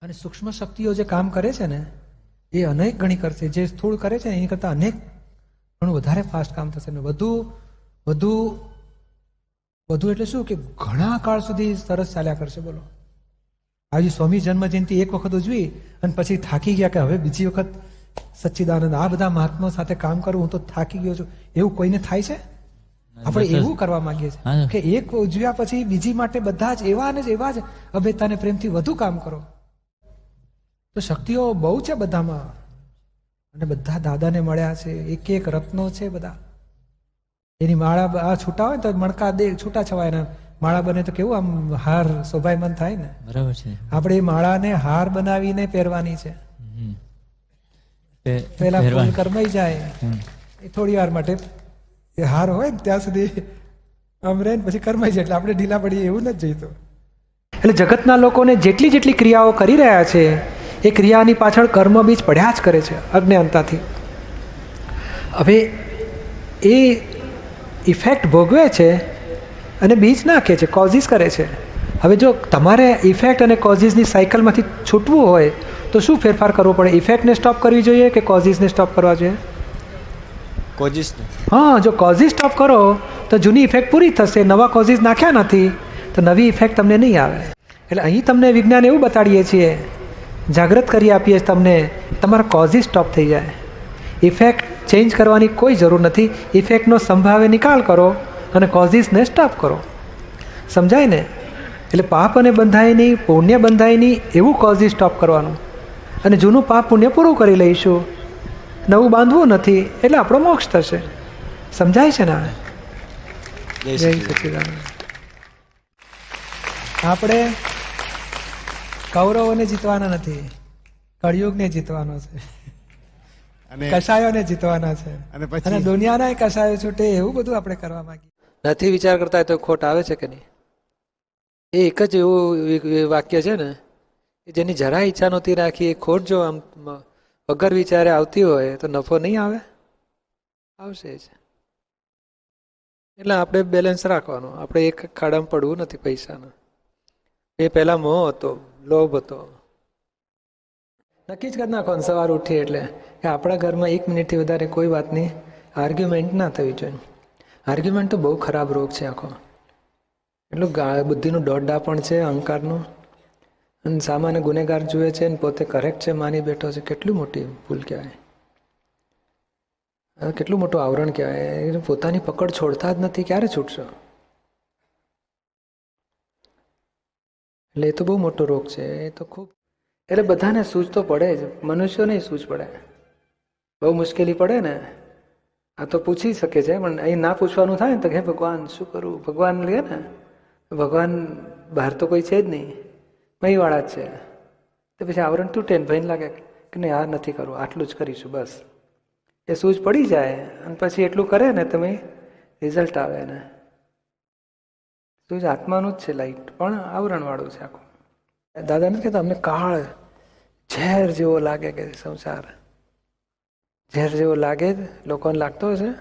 અને સૂક્ષ્મ શક્તિઓ જે કામ કરે છે ને એ અનેક ગણી કરશે. જે સ્થૂળ કરે છે ને એની કરતાં અનેક ઘણું વધારે ફાસ્ટ કામ થશે ને વધુ વધુ વધુ એટલે શું કે ઘણા કાળ સુધી સરસ ચાલ્યા કરશે. બોલો, આવી સ્વામી જન્મ જયંતિ એક વખત ઉજવી અને પછી થાકી ગયા કે હવે બીજી વખત સચ્ચિદાનંદ આ બધા મહાત્મા સાથે કામ કરું, હું તો થાકી ગયો છું, એવું કોઈને થાય છે? આપણે એવું કરવા માંગીએ છીએ કે એક ઉજવ્યા પછી બીજી માટે બધા જ એવા ને એવા જ અભેતાને પ્રેમથી વધુ કામ કરો. તો શક્તિઓ બહુ છે બધામાં અને બધા દાદાને મળ્યા છે. એક એક રત્નો છે બધા. એની માળા આ છૂટા હોય તો મણકા દે છૂટા છવાય, માળા બને તો કેવું આમ હાર શોભાયમાન થાય ને. બરાબર છે. આપણે એ માળાને હાર બનાવીને પહેરવાની છે. પેલા ફૂલ કરમાઈ જાય એ થોડી વાર માટે એ હાર હોય ને ત્યાં સુધી આમ રહે ને પછી કરમાઈ જાય એટલે આપણે ઢીલા પડીએ એવું નથી જોઈતું. એટલે જગતના લોકોને જેટલી જેટલી ક્રિયાઓ કરી રહ્યા છે એ ક્રિયાની પાછળ કર્મ બીજ પડ્યા જ કરે છે અજ્ઞાનતાથી. હવે એ ઇફેક્ટ ભોગવે છે અને બીજ નાખે છે, કોઝિસ કરે છે. હવે જો તમારે ઇફેક્ટ અને કોઝિસની સાયકલમાંથી છૂટવું હોય તો શું ફેરફાર કરવો પડે? ઇફેક્ટને સ્ટોપ કરવી જોઈએ કે કોઝિસને સ્ટોપ કરવા જોઈએ? કોઝિસને. હા, જો કોઝિસ સ્ટોપ કરો તો જૂની ઇફેક્ટ પૂરી થશે. નવા કોઝિસ નાખ્યા નથી તો નવી ઇફેક્ટ તમને નહીં આવે. એટલે અહીં તમને વિજ્ઞાન એવું બતાડીએ છીએ, જાગૃત કરી આપીએ તમને, તમારા કોઝિસ સ્ટોપ થઈ જાય. ઇફેક્ટ ચેન્જ કરવાની કોઈ જરૂર નથી. ઇફેક્ટનો સંભાવે નિકાલ કરો અને કોઝિસને સ્ટોપ કરો. સમજાય ને? એટલે પાપ અને બંધાય નહીં, પુણ્ય બંધાય નહીં એવું કોઝિસ સ્ટોપ કરવાનું. અને જૂનું પાપ પુણ્ય પૂરું કરી લઈશું, નવું બાંધવું નથી એટલે આપણો મોક્ષ થશે. સમજાય છે ને? જય સચ્ચિદાનંદ. આપણે કૌરવોને જીતવાના નથી, કળિયુગને જીતવાનો છે, કસાયોને જીતવાના છે. અને દુનિયાના કસાયો છૂટે એવું બધું આપણે કરવા માંગીએ. નથી વિચાર કરતા તો ખોટ આવે છે કે નહીં? એ એક જ એવું વાક્ય છે ને જેની જરા ઈચ્છા નહોતી રાખી, એ ખોટ જો આમ વગર વિચારે આવતી હોય તો નફો નહીં આવે? આવશે જ. એટલે આપણે બેલેન્સ રાખવાનું. આપણે એક ખાડામાં પડવું નથી પૈસાનું. એ પહેલા મોહ હતો, લોભ હતો. નક્કી જ કરી નાખવાનું સવાર ઉઠી એટલે કે આપણા ઘરમાં 1 મિનિટથી વધારે કોઈ વાતની આર્ગ્યુમેન્ટ ના થવી જોઈએ. આર્ગ્યુમેન્ટ તો બહુ ખરાબ રોગ છે આખો. એટલું બુદ્ધિનું દોડડા પણ છે, અહંકારનું. અને સામાન્ય ગુનેગાર જુએ છે ને પોતે કરેક્ટ છે માની બેઠો છે. કેટલી મોટી ભૂલ કહેવાય, કેટલું મોટું આવરણ કહેવાય. પોતાની પકડ છોડતા જ નથી, ક્યારે છૂટશો? એટલે એ તો બહુ મોટો રોગ છે. એ તો ખૂબ, એટલે બધાને સૂઝ તો પડે જ, મનુષ્યોને સૂઝ પડે. બહુ મુશ્કેલી પડે ને આ તો પૂછી શકે છે, પણ અહીં ના પૂછવાનું થાય ને તો હે ભગવાન શું કરું? ભગવાન લે ને, ભગવાન બહાર તો કોઈ છે જ નહીં, મહીવાળા જ છે. તો પછી આવરણ તૂટે ને ભાઈને લાગે કે નહીં આ નથી કરવું, આટલું જ કરીશું બસ. એ સૂઝ પડી જાય અને પછી એટલું કરે ને તમે રિઝલ્ટ આવે ને. સૂઝ આત્માનું જ છે, લાઈટ પણ આવરણવાળું છે આખું. દાદા નથી કહેતા અમને કાળ ઝેર જેવો લાગે કે સંસાર ઝેર જેવો લાગે, લોકોને લાગતો હશે.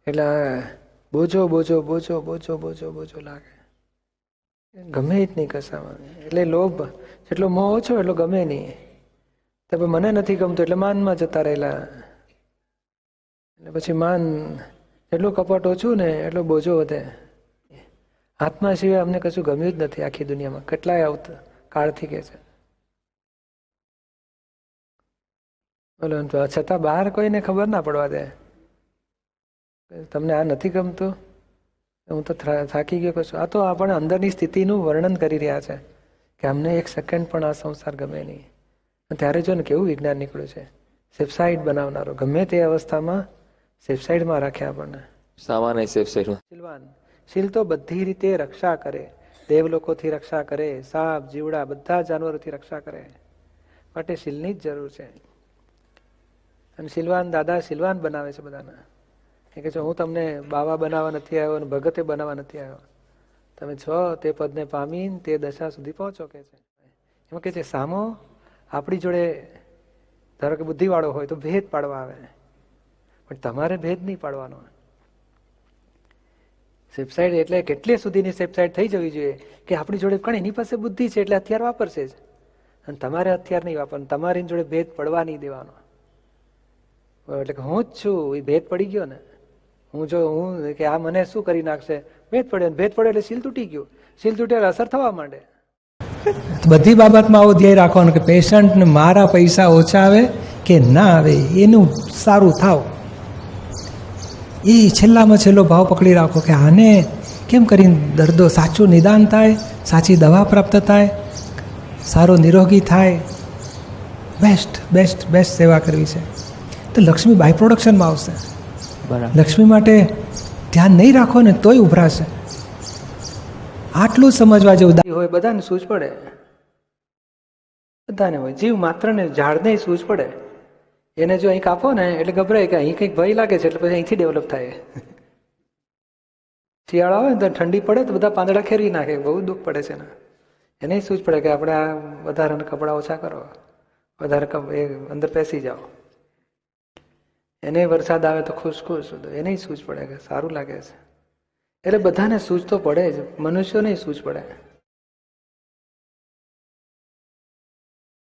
એટલે બોજો બોજો બોજો બોજો બોજો બોજો લાગે, ગમે જ નહીં કશામાં. એટલે લોભ જેટલો મોહ ઓછો એટલો ગમે નહીં. તો મને નથી ગમતું એટલે માનમાં જતા રહેલા. એટલે પછી માન એટલું કપટ ઓછું ને એટલો બોજો વધે. આત્મા સિવાય અમને કશું ગમ્યું જ નથી આખી દુનિયામાં. કેટલાય આવતા કાળથી કે છે બોલો, છતાં બહાર કોઈને ખબર ના પડવા દે. તમને આ નથી ગમતું, હું તો થાકી ગયો કશું. આ તો આપણે અંદરની સ્થિતિનું વર્ણન કરી રહ્યા છે કે અમને 1 સેકન્ડ પણ આ સંસાર ગમે નહીં. ત્યારે જો ને કેવું વિજ્ઞાન નીકળ્યું છે, સેફસાઇડ બનાવનારો. ગમે તે અવસ્થામાં સેફસાઇડમાં રાખે આપણને. સામાન્ય સેફસાઇડમાં. શીલવાન, શીલ તો બધી રીતે રક્ષા કરે. દેવલોકોથી રક્ષા કરે, સાપ જીવડા બધા જાનવરોથી રક્ષા કરે. માટે શીલની જ જરૂર છે. અને શીલવાન દાદા શીલવાન બનાવે છે બધાને. એ કહે છે હું તમને બાવા બનાવવા નથી આવ્યો અને ભગતે બનાવવા નથી આવ્યો. તમે છો તે પદને પામીને તે દશા સુધી પહોંચો કે છે. એમાં કહે છે સામો આપણી જોડે ધારો કે બુદ્ધિવાળો હોય તો ભેદ પાડવા આવે, પણ તમારે ભેદ નહીં પાડવાનો. સેફ સાઈડ એટલે કેટલી સુધીની સેફ સાઈડ થઈ જવી જોઈએ કે આપણી જોડે પણ એની પાસે બુદ્ધિ છે એટલે હથિયાર વાપરશે જ, અને તમારે હથિયાર નહીં વાપરવાનું, તમારી જોડે ભેદ પડવા નહીં દેવાનો. એટલે કે હું જ છું એ ભેદ પડી ગયો ને, હું કે આ મને શું કરી નાખશે, ભેદ પડ્યો, ભેદ પડ્યો એટલે સીલ તૂટી ગયું, સીલ તૂટ્યા અસર થવા માંડે. બધી બાબતમાં આવું ધ્યેય રાખવાનું કે પેશન્ટને મારા પૈસા ઓછા આવે કે ના આવે એનું સારું થાવ, એ છેલ્લામાં છેલ્લો ભાવ પકડી રાખો કે આને કેમ કરીને દર્દો સાચું નિદાન થાય, સાચી દવા પ્રાપ્ત થાય, સારો નિરોગી થાય. બેસ્ટ બેસ્ટ બેસ્ટ સેવા કરવી છે તો લક્ષ્મી બાય પ્રોડક્શનમાં આવશે. બરાબર. લક્ષ્મી માટે ધ્યાન નહીં રાખો ને તોય ઉભરાશે. આટલું સમજવા જેવું હોય, બધાને સૂઝ પડે, બધાને હોય, જીવ માત્ર ને ઝાડને સૂઝ પડે. એને જો અહીં કાપો ને એટલે ગભરાય કે અહીં કંઈક ભય લાગે છે એટલે પછી અહીંથી ડેવલપ થાય. શિયાળો આવે ને તો ઠંડી પડે તો બધા પાંદડા ખેરવી નાખે, બહુ દુઃખ પડે છે ને. એને સૂઝ પડે કે આપણે આ વધારાના કપડાં ઓછા કરો, વધારે અંદર પેસી જાઓ. એને વરસાદ આવે તો ખુશ ખુશ, એને સૂઝ પડે કે સારું લાગે છે. એટલે બધાને સૂઝ તો પડે જ, મનુષ્યોને સૂઝ પડે.